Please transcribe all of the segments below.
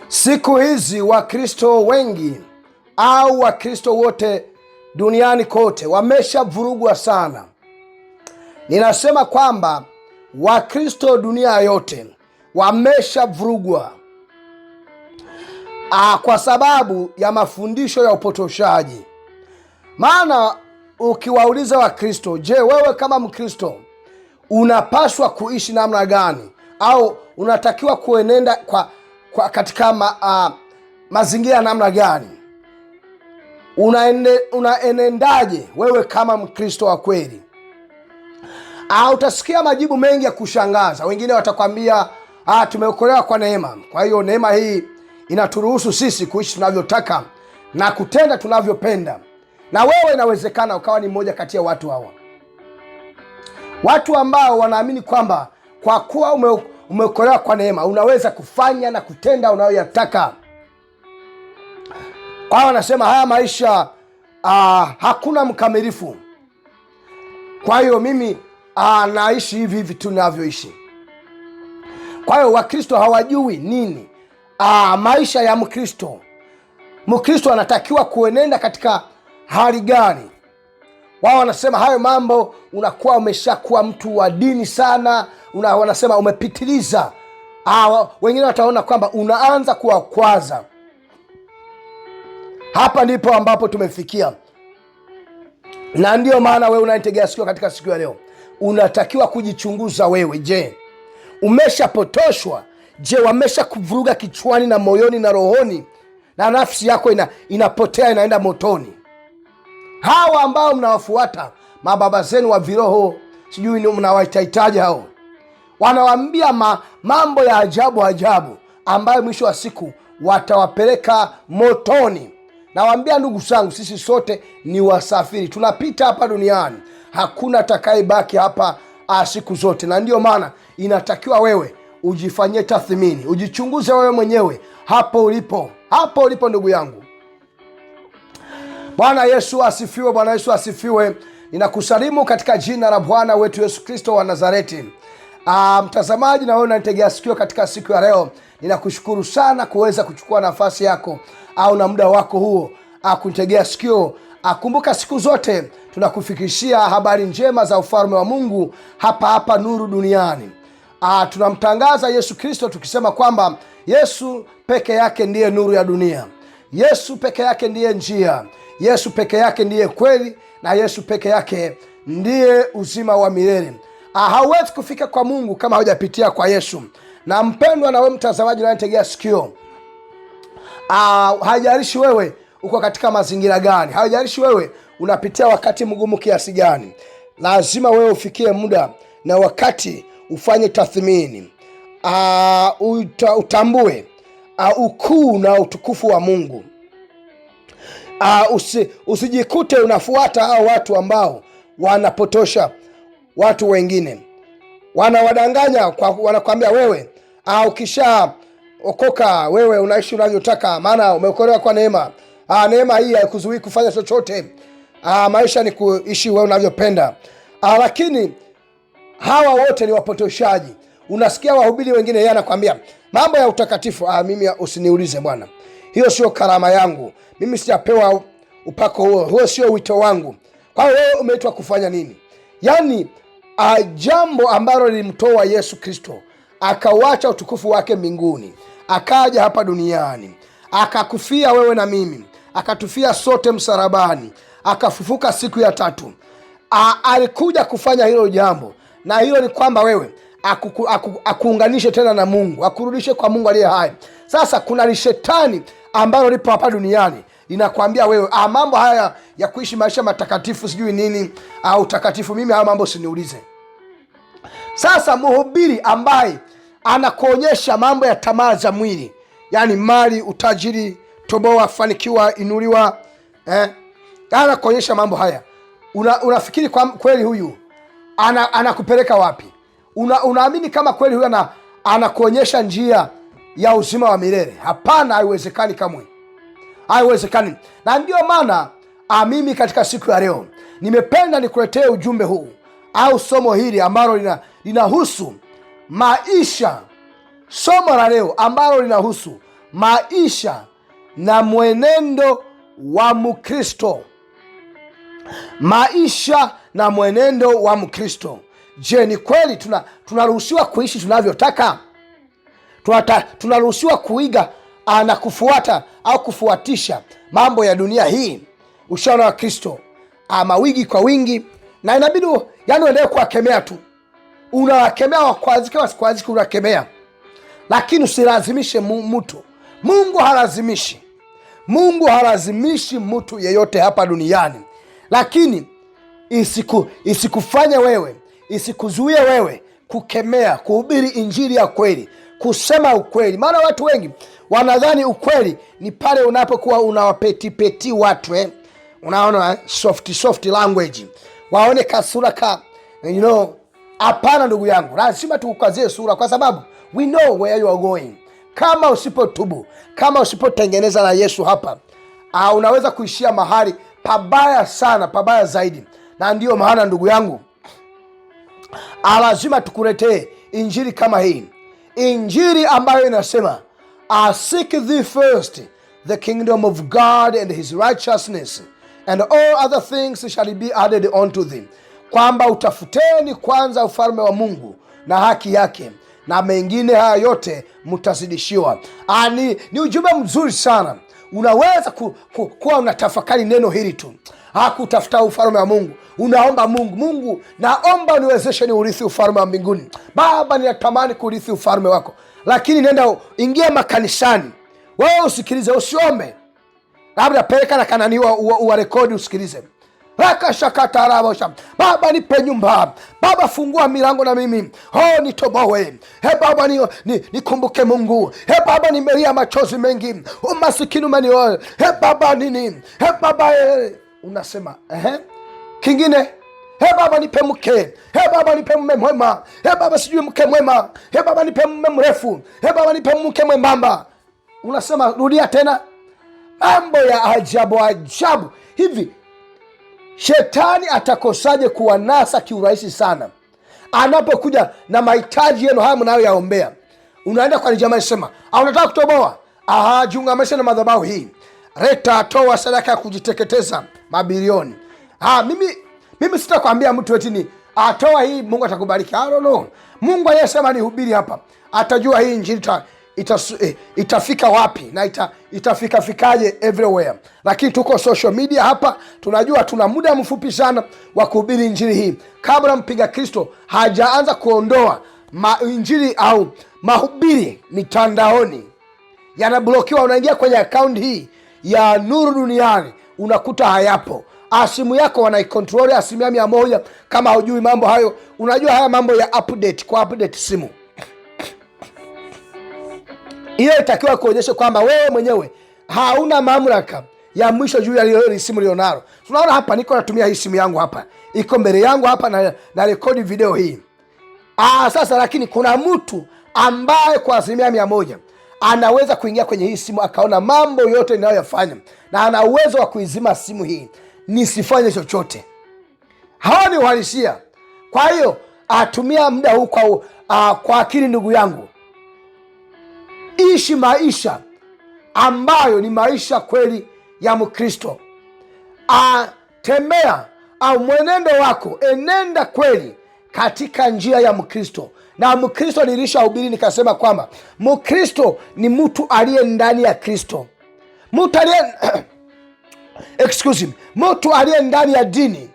Siku hizi Wakristo wengi au Wakristo wote duniani kote wameshavurugwa sana. Ninasema kwamba Wakristo dunia yote wameshavurugwa kwa sababu ya mafundisho ya upotoshaji. Maana ukiwauliza Wakristo, je, wewe kama Mkristo unapaswa kuishi namna gani, au unatakiwa kuenenda katika mazingira namna gani? Unaenendaje wewe kama Mkristo wa kweli? Utasikia majibu mengi ya kushangaza. Wengine watakwambia tumeokolewa kwa neema, kwa hiyo neema hii inaturuhusu sisi kuishi tunavyotaka na kutenda tunavyopenda. Na wewe inawezekana ukawa ni mmoja kati ya watu hawa, watu ambao wanaamini kwamba kwa kuwa umeokolewa kwa neema unaweza kufanya na kutenda unayoyataka. Kwa hiyo wanasema haya maisha hakuna mkamilifu, kwa hiyo mimi naishi hivi hivi tu ninavyoishi. Kwa hiyo Wakristo hawajui nini maisha ya Mkristo. Mkristo anatakiwa kuenenda katika hali gani? Wao wanasema hayo mambo unakuwa umeshakuwa mtu wa dini sana, wanasema umepitiliza. Wengine wataona kwamba unaanza kuwakwaza. Hapa ndipo ambapo tumefikia, na ndio maana wewe unanitegea sikio katika siku ya leo unatakiwa kujichunguza wewe. Je, umeshapotoshwa? Je, wamesha kuvuruga kichwani na moyoni na rohoni, na nafsi yako inapotea inaenda motoni? Hawa ambao mnawafuata mababa zenu wa viroho, sijui mnawaitaitaje hao, wanawaambia mambo ya ajabu ajabu ambayo mwisho wa siku watawapeleka motoni. Nawaambia ndugu zangu, sisi sote ni wasafiri, tunapita hapa duniani, hakuna atakayebaki hapa siku zote. Na ndio maana inatakiwa wewe ujifanyie tathmini, ujichunguze wewe mwenyewe hapo ulipo ndugu yangu. Bwana Yesu asifiwe, Bwana Yesu asifiwe. Ninakusalimu katika jina la Bwana wetu Yesu Kristo wa Nazareti. Mtazamaji na wewe unanitegea sikio katika siku ya leo, ninakushukuru sana kuweza kuchukua nafasi yako au na muda wako huo kunitegea sikio. Kumbuka siku zote tunakufikishia habari njema za ufalme wa Mungu hapa Nuru Duniani. Tunamtangaza Yesu Kristo tukisema kwamba Yesu peke yake ndiye nuru ya dunia. Yesu peke yake ndiye njia. Yesu peke yake ndiye kweli, na Yesu peke yake ndiye uzima wa milele. Hauwezi kufika kwa Mungu kama hujapitia kwa Yesu. Na mpendwa, na wewe mtazamaji unanitegea sikio, haijalishi wewe uko katika mazingira gani, haijalishi wewe unapitia wakati mgumu kiasi gani, lazima wewe ufikie muda na wakati ufanye tathmini, utambue ukuu na utukufu wa Mungu. Usijikute unafuata hao watu ambao wanapotosha watu wengine, wanawadanganya, wanakwambia wewe ukisha okoka wewe unaishi unavyotaka, maana umeokolewa kwa neema. Neema hii haikuzuii kufanya chochote. Maisha ni kuishi wewe unavyopenda. Lakini hawa wote ni wapotoshaji. Unasikia wahubiri wengine, yeye anakwambia mambo ya utakatifu, mimi usiniulize bwana, hiyo sio karama yangu, mimi sijapewa upako huo sio wito wangu. Kwa hiyo wewe umeitwa kufanya nini? Yaani jambo ambalo lilimtoa Yesu Kristo akawacha utukufu wake mbinguni, akaja hapa duniani, akakufia wewe na mimi, akatufia sote msalabani, akafufuka siku ya tatu. Alikuja kufanya hilo jambo, na hilo ni kwamba wewe akuunganishe tena na Mungu, akurudishe kwa Mungu aliye hai. Sasa kuna lishetani ambalo lipo hapa duniani linakwambia wewe mambo haya ya kuishi maisha matakatifu sijui nini utakatifu, mimi haya mambo usiniulize. Sasa mhubiri ambaye anakuonyesha mambo ya tamaa za mwili, yani mali, utajiri, toboa, fanikiwa, inuliwa, anakuonyesha mambo haya, unafikiri kwa kweli huyu anakupeleka wapi? Unaamini kama kweli huyu anakuonyesha njia ya uzima wa milele? Hapana, haiwezekani kamwe, haiwezekani. Na ndio maana mimi katika siku ya leo nimependa nikuletee ujumbe huu au somo hili ambalo linahusu maisha. Somo la leo ambalo linahusu maisha na mwenendo wa Mkristo. Maisha na mwenendo wa Mkristo. Je, ni kweli tunaruhusiwa kuishi tunavyotaka? Tunaruhusiwa kuiga na kufuata au kufuatisha mambo ya dunia hii? Ushaona wa Kristo mawigi kwa wingi, na inabidi yani uendelee kuwakemea tu. Unawakemea, wakwazike wasikwazike, unakemea, lakini usilazimishe mtu. Mungu halazimishi mtu yeyote hapa duniani, lakini isikufanye wewe, isikuzuie wewe kukemea, kuhubiri injili ya kweli, kusema ukweli. Maana watu wengi wanadhani ukweli ni pale unapokuwa unawapetipeti watu unaona soft language, waone kasura ka hapana. Ndugu yangu, lazima tukukazie sura, kwa sababu we know where you are going. Kama usipotubu, kama usipotengeneza na Yesu hapa, unaweza kuishia mahali pabaya sana, pabaya zaidi. Na ndiyo maana ndugu yangu, lazima tukuletee injili kama hii, injili ambayo inasema seek thee first the kingdom of God and his righteousness, and all other things shall be added unto thee, kwamba utafuteni kwanza ufalme wa Mungu na haki yake, na mengine haya yote mtazidishiwa. Ni ujumbe mzuri sana. Unaweza kuwa unatafakari neno hili tu, hakutafuta ufalme wa Mungu. Unaomba Mungu, naomba uniwezeshe ni urithi ufalme wa mbinguni. Baba, ninatamani kurithi ufalme wako. Lakini nenda ingia makanisani, wewe usikilize, usiombe. Labda peleka na kanani wa rekodi usikilize. Baba, nipe nyumba. Baba, fungua milango na mimi nitoboe. Baba, nikumbuke Mungu. Baba, nimelia machozi mengi, umasikini umenioa. Baba, nini? Baba, unasema kingine, Baba, nipe mke. Baba, nipe mume mwema. Baba, sijui mke mwema. Baba, nipe mume mrefu. Baba, nipe mke mwembamba. Unasema, rudia tena. Mambo ya ajabu hivi. Shetani atakosaje kuwanasa kiurahisi sana anapokuja na mahitaji yenu haya mnayoyaombea? Unaenda kwa jamaa sema, unataka kutoboa? Jiunganisha na madhabahu hii. Leta, toa sadaka ya kujiteketeza mabilioni. Mimi sitakwambia mtu eti ni toa hii Mungu atakubariki. I don't know. Mungu aliyesema nihubiri hapa atajua hii injili itafika wapi na itafika fikaje everywhere. Lakini tuko social media hapa, tunajua tuna muda mfupi sana wa kuhubiri injili hii. Kabla mpiga Kristo hajaanza kuondoa injili au mahubiri mitandaoni, yanablokiwa. Unaingia kwenye account hii ya Nuru Duniani, unakuta hayapo. Simu yako wanaikontrol 100%. Kama hujui mambo hayo, unajua haya mambo ya update simu. Hiyo itakiwa kuonyesha kwamba wewe mwenyewe hauna mamlaka ya mwisho juu ya simu ulionalo. Tunaona hapa niko natumia hii simu yangu hapa. Iko mbele yangu hapa na rekodi video hii. Sasa lakini kuna mtu ambaye kwa 100% anaweza kuingia kwenye hii simu akaona mambo yote ninayoyafanya, na ana uwezo wa kuizima simu hii nisifanye chochote. Hawa ni uhalisia. Kwa hiyo atumia muda huu kwa akili, ndugu yangu. Ishi maisha ambayo ni maisha kweli ya Mkristo. Tembea mwenendo wako, enenda kweli katika njia ya Mkristo. Na Mkristo nilishahubiri nikasema kwamba Mkristo ni mtu aliye ndani ya Kristo. Mtu aliye ndani ya dini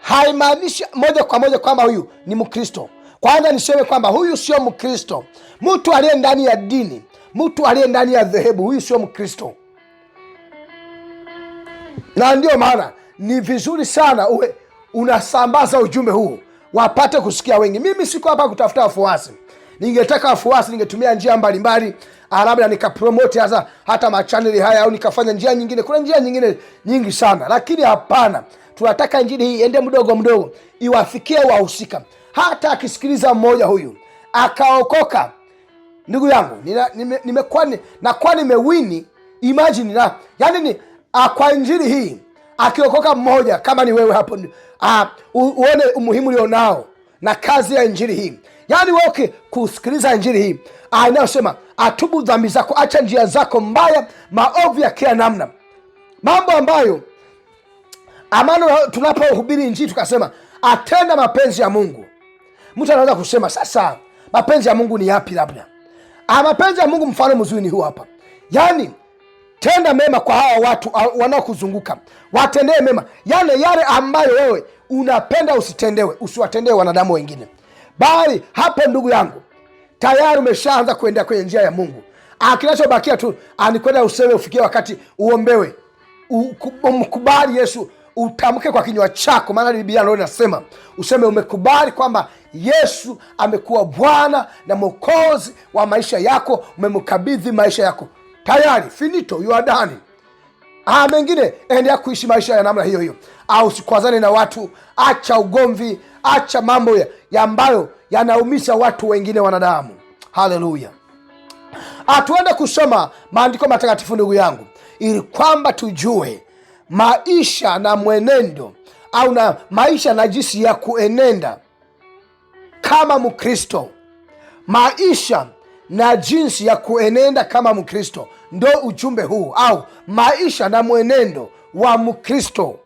haimaanishi moja kwa moja kwamba huyu ni Mkristo. Kwanza niseme kwamba huyu sio Mkristo. Mtu aliye ndani ya dini, mtu aliye ndani ya dhehebu, huyu sio Mkristo. Na ndio maana ni vizuri sana uwe unasambaza ujumbe huu wapate kusikia wengi. Mimi siko hapa kutafuta wafuasi. Ningetaka wafuasi ningetumia njia mbalimbali, labda nikapromote hata machaneli haya au nikafanya njia nyingine. Kuna njia nyingine nyingi sana, lakini hapana. Tunataka injili hii ende mdogo iwafikie wahusika. Hata akisikiliza mmoja huyu akaokoka, ndugu yangu, nimekuwa nimewini. Imagine kwa injili hii akiokoka mmoja, kama ni wewe hapo, uone umuhimu ulionao na kazi ya injili hii. Wewe kusikiliza injili hii inayosema atubu dhambi zako, acha njia zako mbaya, maovu ya kila namna, mambo ambayo amano. Tunapohubiri injili tukasema atenda mapenzi ya Mungu, mtu anaweza kusema sasa mapenzi ya Mungu ni yapi? Labda mapenzi ya Mungu mfano mzuri ni huu hapa, yani tenda mema kwa hawa watu wanaokuzunguka, watendee mema yale ambayo wewe unapenda usitendewe, usiwatendee wanadamu wengine. Bali hapo ndugu yangu tayari umeshaanza kuendea kwenye njia ya Mungu. Kinachobakia tu ni kwenda useme, ufikie wakati uombewe, umkubali Yesu, utamke kwa kinywa chako, maana Biblia ndio inasema useme umekubali kwamba Yesu amekuwa Bwana na Mwokozi wa maisha yako, umemkabidhi maisha yako, tayari finito, you are done. Mengine endelea kuishi maisha ya namna hiyo hiyo, au usikwazane na watu, acha ugomvi, acha mambo ya ambayo yanaumisha watu wengine, wanadamu. Haleluya. Tuende kusoma maandiko matakatifu ndugu yangu, ili kwamba tujue maisha na mwenendo au na maisha na jinsi ya kuenenda kama Mkristo. Maisha na jinsi ya kuenenda kama Mkristo, ndo ujumbe huu, au maisha na mwenendo wa Mkristo.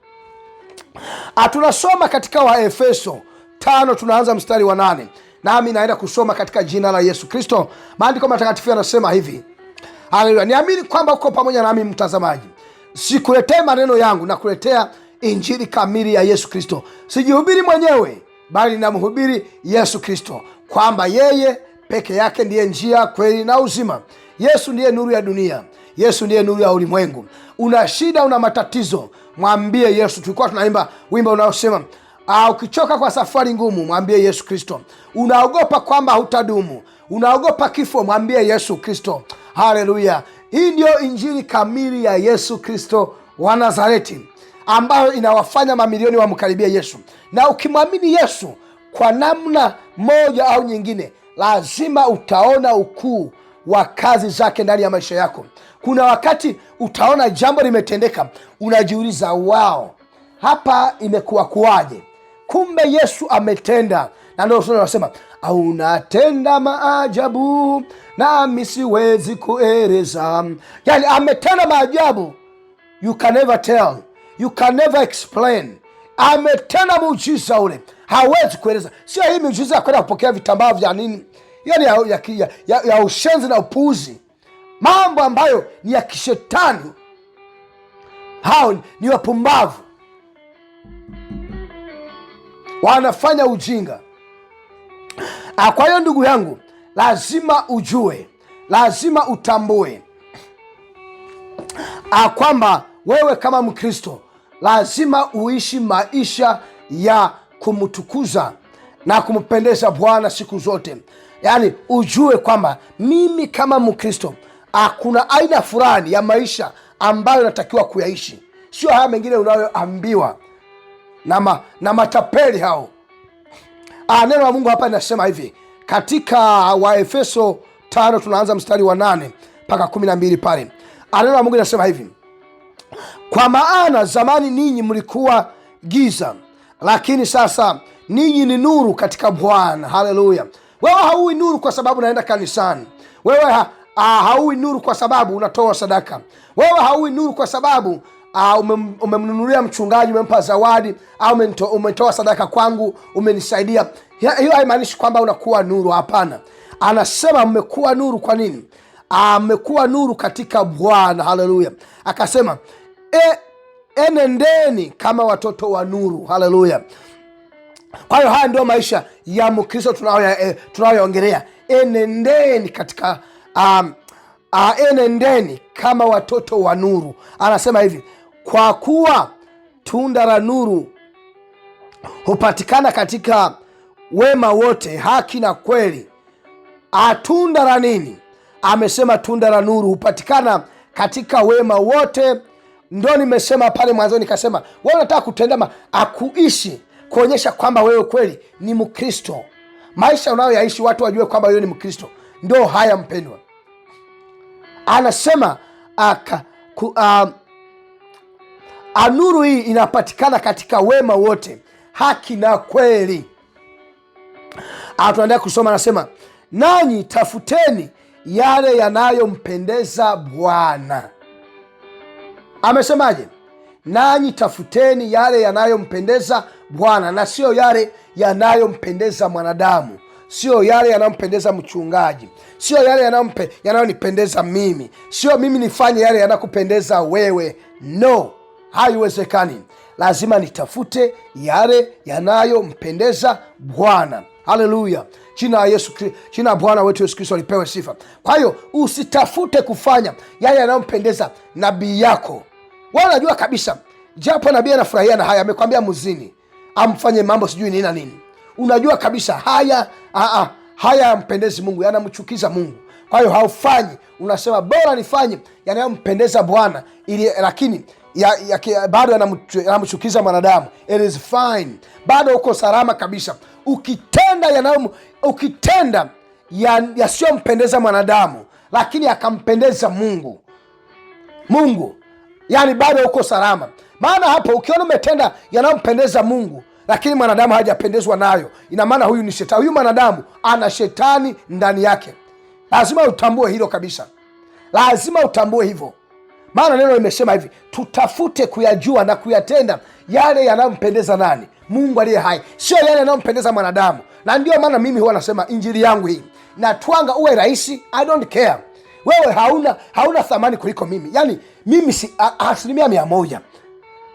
Tunasoma katika Waefeso 5, tunaanza mstari wa 8. Nami naenda kusoma katika jina la Yesu Kristo. Maandiko matakatifu yanasema hivi. Haleluya. Niamini kwamba uko pamoja nami mtazamaji. Sikuletea maneno yangu, na kuletea injili kamili ya Yesu Kristo. Sijihubiri mwenyewe, bali namhubiri Yesu Kristo, kwamba yeye peke yake ndiye njia, kweli na uzima. Yesu ndiye nuru ya dunia. Yesu ndiye nuru ya ulimwengu. Una shida, una matatizo, mwambie Yesu. Tulikuwa tunaimba wimbo unaosema ukichoka kwa safari ngumu, mwambie Yesu Kristo. Unaogopa kwamba hutadumu, unaogopa kifo, mwambie Yesu Kristo. Haleluya. Hii ndio injili kamili ya Yesu Kristo wa Nazareti, ambayo inawafanya mamilioni wamkaribia Yesu. Na ukimwamini Yesu kwa namna moja au nyingine, lazima utaona ukuu wa kazi zake ndani ya maisha yako. Kuna wakati utaona jambo limetendeka, unajiuliza wao, hapa imekuwa kuwaje? Kumbe Yesu ametenda. Na ndio tunasema unatenda maajabu nami siwezi kueleza. Yani ametenda maajabu, you can never tell, you can never explain. Ametenda muujiza ule, hawezi kueleza. Sio hii muujiza ya kwenda kupokea vitambaa vya nini, yani ya ushenzi na upuuzi, mambo ambayo ni ya kishetani. Hao ni wapumbavu, wanafanya ujinga. Kwa hiyo ndugu yangu, lazima ujue, lazima utambue kwamba wewe kama Mkristo lazima uishi maisha ya kumtukuza na kumpendeza Bwana siku zote. Yani ujue kwamba mimi kama Mkristo kuna aina fulani ya ambayo natakiwa kuyaishi, sio haya mengine unayoambiwa na matapeli hao. Neno la Mungu hapa linasema hivi katika Waefeso 5, tunaanza mstari wa 8 mpaka 12 pale. Neno la Mungu linasema hivi: kwa maana zamani ninyi mlikuwa giza, lakini sasa ninyi ni nuru katika Bwana. Haleluya. Wewe hauwi nuru kwa sababu unaenda kanisani. Wewe hauwi nuru kwa sababu unatoa sadaka. Wewe hauwi nuru kwa sababu umemnunulia mchungaji, umempa zawadi, au umetoa sadaka kwangu, umenisaidia. Hiyo haimaanishi kwamba unakuwa nuru. Hapana. Anasema mmekuwa nuru. Kwa nini? Mmekuwa nuru katika Bwana. Haleluya. Akasema enendeni kama watoto wa nuru. Haleluya. Kwa hiyo haya ndio maisha ya Mkristo tunayoongelea. Enendeni katika enendeni kama watoto wa nuru. Anasema hivi: kwa kuwa tunda la nuru hupatikana katika wema wote, haki na kweli. Tunda la nini? Amesema tunda la nuru hupatikana katika wema wote. Ndo nimesema pale mwanzo, nikasema wewe unataka kutenda akuishi, kuonyesha kwamba wewe kweli ni Mkristo. Maisha unayoyaishi watu wajue kwamba wewe ni Mkristo. Ndo haya mpendwa. Anasema nuru hii inapatikana katika wema wote, haki na kweli. Tunaendelea kusoma, anasema nanyi tafuteni yale yanayompendeza Bwana. Amesemaje? Nanyi tafuteni yale yanayompendeza Bwana, na sio yale yanayompendeza mwanadamu, sio yale yanayompendeza mchungaji, sio yale yanayonipendeza mimi, sio mimi nifanye yale yanakupendeza wewe. No, haiwezekani. Lazima nitafute yale yanayompendeza Bwana. Haleluya! Jina la Yesu, jina la Bwana wetu Yesu Kristo lipewe sifa. Kwa hiyo usitafute kufanya yale yanayompendeza nabii yako. Wewe unajua kabisa, japo nabii anafurahia na haya, amekwambia muzini, amfanye mambo sijui nini na nini, unajua kabisa haya yampendezi Mungu, yanamchukiza Mungu. Kwa hiyo haufanyi, unasema bora nifanye yanayompendeza Bwana, ili lakini bado yanamchukiza mwanadamu. It is fine, bado uko salama kabisa. Ukitenda yasiyompendeza mwanadamu lakini akampendeza Mungu, yani bado uko salama. Maana hapo ukiona umetenda yanayompendeza Mungu lakini mwanadamu hajapendezwa nayo, ina maana huyu ni shetani. Huyu mwanadamu ana shetani ndani yake. Lazima utambue hilo kabisa, lazima utambue hivyo. Maana neno limesema hivi, tutafute kuyajua na kuyatenda yale yanayompendeza nani? Mungu aliye hai, sio yale yanayompendeza mwanadamu. Na ndio maana mimi huwa nasema injili yangu hii natwanga uwe rahisi. I don't care. Wewe hauna thamani kuliko mimi. Yani mimi si 100%.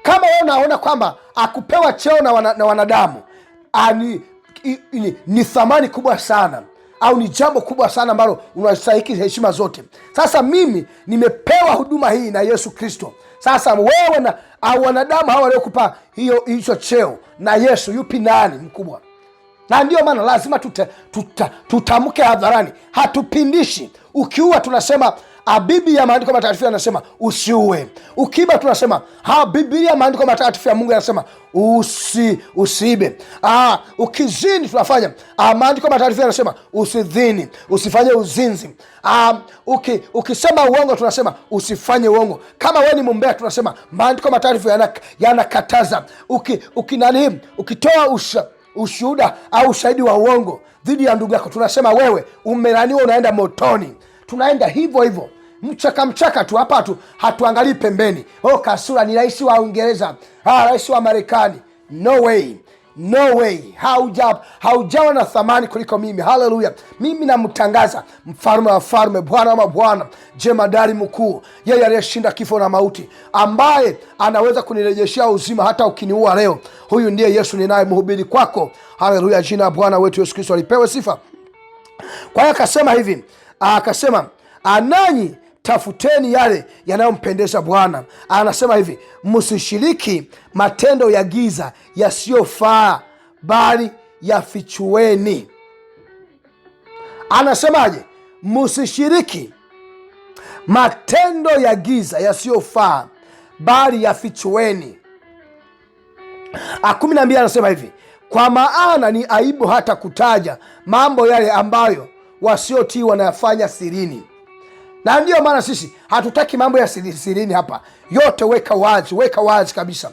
Kama wewe unaona kwamba akupewa cheo na wanadamu ni thamani kubwa sana, au ni jambo kubwa sana ambalo unastahili heshima zote. Sasa mimi nimepewa huduma hii na Yesu Kristo. Sasa wewe na wanadamu hawa waliokupa hicho cheo na Yesu, yupi nani mkubwa? Na ndio maana lazima tutamke hadharani, hatupindishi. Ukiua tunasema Biblia ya maandiko matakatifu yanasema usiue. Ukiiba tunasema Biblia ya maandiko matakatifu ya Mungu yanasema usiibe. Ukizini tunafanya maandiko matakatifu yanasema usidhini, usifanye uzinzi. Ukisema uongo tunasema usifanye uongo. Kama wewe ni mumbea tunasema maandiko matakatifu yanakataza. Ukitoa ushuhuda au ushahidi wa uongo dhidi ya ndugu yako tunasema wewe umelaniwa, unaenda motoni. Tunaenda hivyo mchaka tu, hapa hatuangalii pembeni. Kasura ni rais wa Uingereza, rais wa Marekani. No way. Haujawa na thamani kuliko mimi. Haleluya! Mimi namtangaza mfalme wa falme, Bwana wa mabwana, jemadari mkuu, yeye aliyeshinda kifo na mauti, ambaye anaweza kunirejeshea uzima hata ukiniua leo. Huyu ndiye Yesu ninayemhubiri kwako. Haleluya! Jina la Bwana wetu Yesu Kristo alipewe sifa. Kwa hiyo akasema nanyi tafuteni yale yanayompendeza Bwana. Anasema hivi, msishiriki matendo ya giza yasiyofaa, bali yafichueni. Anasemaje? Msishiriki matendo ya giza yasiyofaa, bali yafichueni. 12 anasema hivi, kwa maana ni aibu hata kutaja mambo yale ambayo wasiotii wanayafanya sirini. Na ndio maana sisi hatutaki mambo ya sirini hapa. Yote weka wazi kabisa.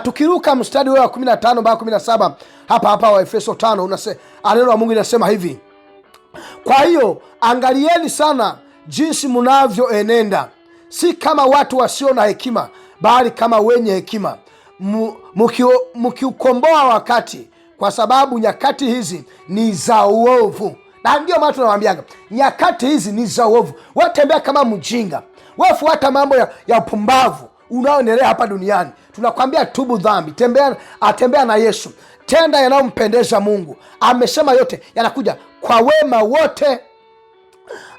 Tukiruka mstari wa 15 mpaka 17 hapa wa Efeso 5, neno la Mungu linasema hivi, kwa hiyo angalieni sana jinsi mnavyoenenda, si kama watu wasio na hekima, bali kama wenye hekima, mkiukomboa wakati, kwa sababu nyakati hizi ni za uovu. Na ndio maana tunawaambiaga nyakati hizi ni za uovu. Wewe tembea kama mjinga, wewe fuata mambo ya upumbavu unaoendelea hapa duniani. Tunakwambia tubu dhambi, tembea na Yesu, tenda yanayompendeza Mungu. Amesema yote yanakuja kwa wema wote.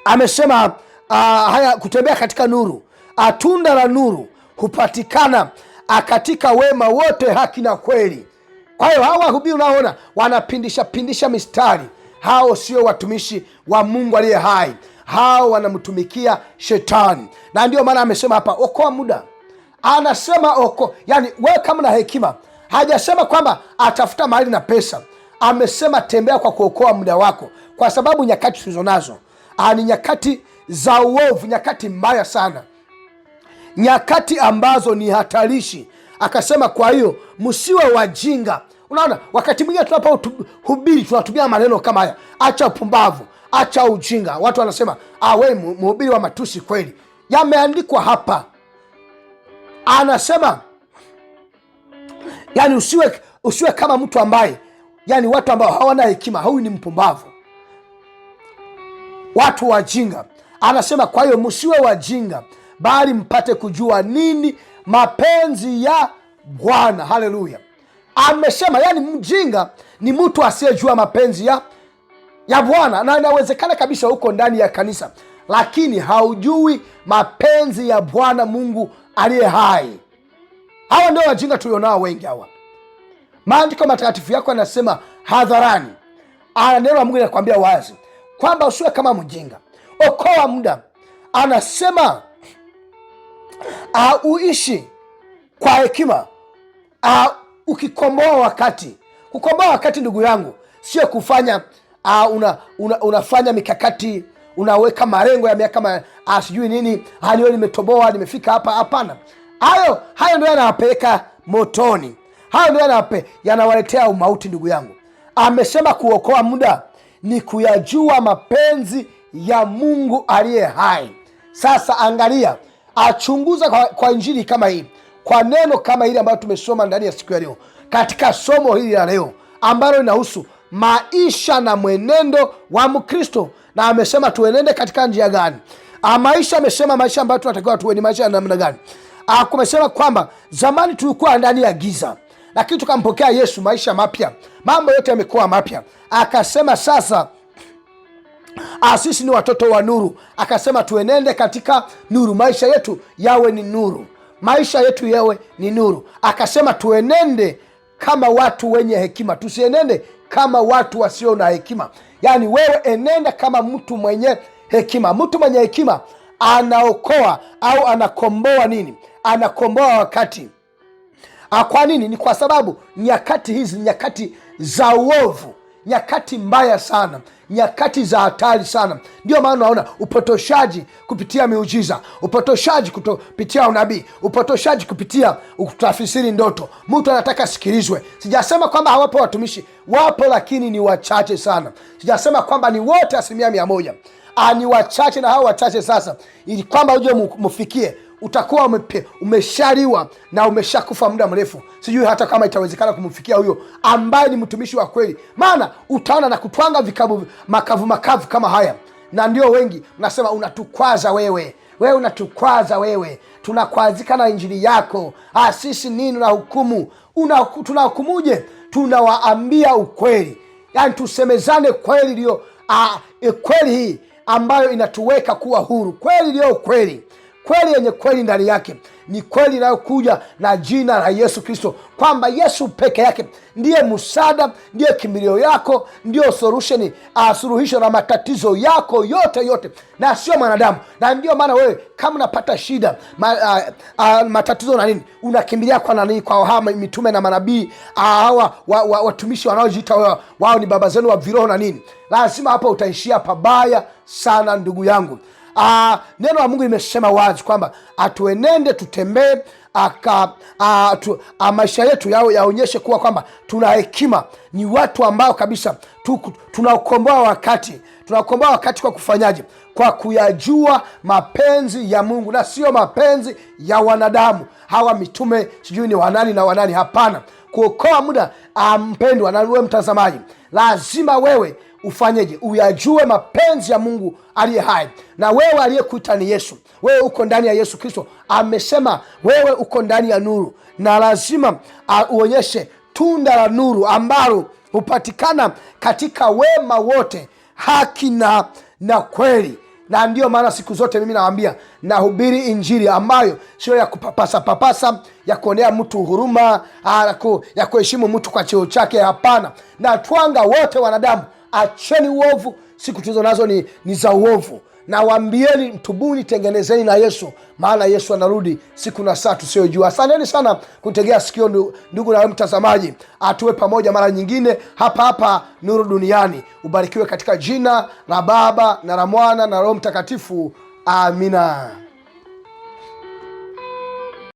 Amesema haya, kutembea katika nuru. Tunda la nuru hupatikana katika wema wote, haki na kweli. Kwa hiyo hawa wahubiri unaona wanapindisha mistari, hao sio watumishi wa Mungu aliye hai. Hao wanamtumikia shetani. Na ndio maana amesema hapa, okoa muda. Anasema yani wewe kama na hekima. Hajasema kwamba atafuta mali na pesa. Amesema tembea kwa kuokoa muda wako, kwa sababu nyakati tulizo nazo ni nyakati za uovu, nyakati mbaya sana, nyakati ambazo ni hatarishi. Akasema kwa hiyo msiwe wajinga. Unaona, wakati mwingine tunapohubiri tunatumia maneno kama haya, acha upumbavu, acha ujinga. Watu wanasema we mhubiri wa matusi kweli. Yameandikwa hapa, anasema yani usiwe kama mtu ambaye, yani watu ambao hawana hekima. Huyu ni mpumbavu, watu wajinga. Anasema kwa hiyo msiwe wajinga, bali mpate kujua nini mapenzi ya Bwana. Haleluya. Amesema yani mjinga ni mtu asiyejua mapenzi ya Bwana. Na inawezekana kabisa huko ndani ya kanisa, lakini haujui mapenzi ya Bwana Mungu aliye hai. Hawa ndio wajinga tulionao wengi hawa. Maandiko matakatifu yako yanasema hadharani, neno la Mungu linakwambia wazi kwamba usiwe kama mjinga, okoa muda. Anasema uishi kwa hekima, ukikomboa wakati. Kukomboa wakati, ndugu yangu, sio kufanya unafanya mikakati, unaweka malengo ya miaka sijui nini, leo nimetoboa, nimefika hapa. Hapana, hayo ndio yanawapeleka motoni, hayo ndio yanawaletea umauti. Ndugu yangu, amesema kuokoa muda ni kuyajua mapenzi ya Mungu aliye hai. Sasa angalia, achunguza kwa injili kama hii, kwa neno kama hili ambayo tumesoma ndani ya siku ya leo, katika somo hili la leo ambalo linahusu maisha na mwenendo wa Mkristo. Na amesema tuenende katika njia gani? Maisha, amesema maisha ambayo tunatakiwa tuwe ni maisha ya namna gani? Kumesema kwamba zamani tulikuwa ndani ya giza, lakini tukampokea Yesu, maisha mapya, mambo yote yamekuwa mapya. Akasema sasa sisi ni watoto wa nuru. Akasema tuenende katika nuru, maisha yetu yawe ni nuru, maisha yetu yawe ni nuru. Akasema tuenende kama watu wenye hekima, tusienende kama watu wasio na hekima. Yani wewe enenda kama mtu mwenye hekima. Mtu mwenye hekima anaokoa au anakomboa nini? Anakomboa wakati. Kwa nini? Ni kwa sababu nyakati hizi ni nyakati za uovu, nyakati mbaya sana, nyakati za hatari sana. Ndio maana unaona upotoshaji kupitia miujiza, upotoshaji kupitia unabii, upotoshaji kupitia utafsiri ndoto. Mtu anataka sikilizwe. Sijasema kwamba hawapo watumishi, wapo, lakini ni wachache sana. Sijasema kwamba ni wote 100%. Ni wachache, na hao wachache sasa, ili kwamba uje mufikie, utakuwa umeshaliwa na umeshakufa muda mrefu. Sijui hata kama itawezekana kumfikia huyo ambaye ni mtumishi wa kweli, maana utaona na kutwanga vikabu makavu kama haya. Na ndio wengi mnasema unatukwaza wewe, unatukwaza wewe, tunakwazika na injili yako. Sisi nini na hukumu? Tunahukumuje? Tunawaambia ukweli, yani tusemezane kweli, ndio kweli hii ambayo inatuweka kuwa huru. Kweli ndio kweli, kweli yenye kweli ndani yake ni kweli inayokuja na jina la Yesu Kristo, kwamba Yesu peke yake ndiye msaada, ndiye kimbilio yako, ndiyo suluhisho la matatizo yako yote, na sio mwanadamu. Na ndio maana wewe kama unapata shida, matatizo na nini, unakimbilia kwa nani? Kwa hawa mitume na manabii, hawa watumishi wanaojiita wao ni baba zenu wa viroho na nini. Lazima hapa utaishia pabaya sana, ndugu yangu. Neno la Mungu limesema wazi kwamba atuenende, tutembee, maisha yetu yao yaonyeshe kuwa kwamba tuna hekima. Ni watu ambao kabisa tunaokomboa wakati. Tunaokomboa wakati kwa kufanyaje? Kwa kuyajua mapenzi ya Mungu na sio mapenzi ya wanadamu. Hawa mitume sijui ni wanani na wanani. Hapana. Kuokoa muda, mpendwa na wewe mtazamaji, lazima wewe ufanyeje? Uyajue mapenzi ya Mungu aliye hai. Na wewe aliyekuita ni Yesu. Wewe uko ndani ya Yesu Kristo. Amesema wewe uko ndani ya nuru, na lazima uonyeshe tunda la nuru ambalo hupatikana katika wema wote, haki na kweli. Na ndio maana siku zote mimi nawaambia, nahubiri injili ambayo sio ya kupapasa, ya kuonea mtu huruma, ya kuheshimu mtu kwa cheo chake. Hapana. Na twanga wote wanadamu, acheni uovu. Siku tulizo nazo ni za uovu. Na waambieni, tubuni, tengenezeni na Yesu, maana Yesu anarudi siku na saa tusiyojua. Asanteni sana kutegea sikio, ndugu na mtazamaji. Atuwe pamoja mara nyingine hapa Nuru Duniani. Ubarikiwe katika jina la Baba na la Mwana na Roho Mtakatifu. Amina.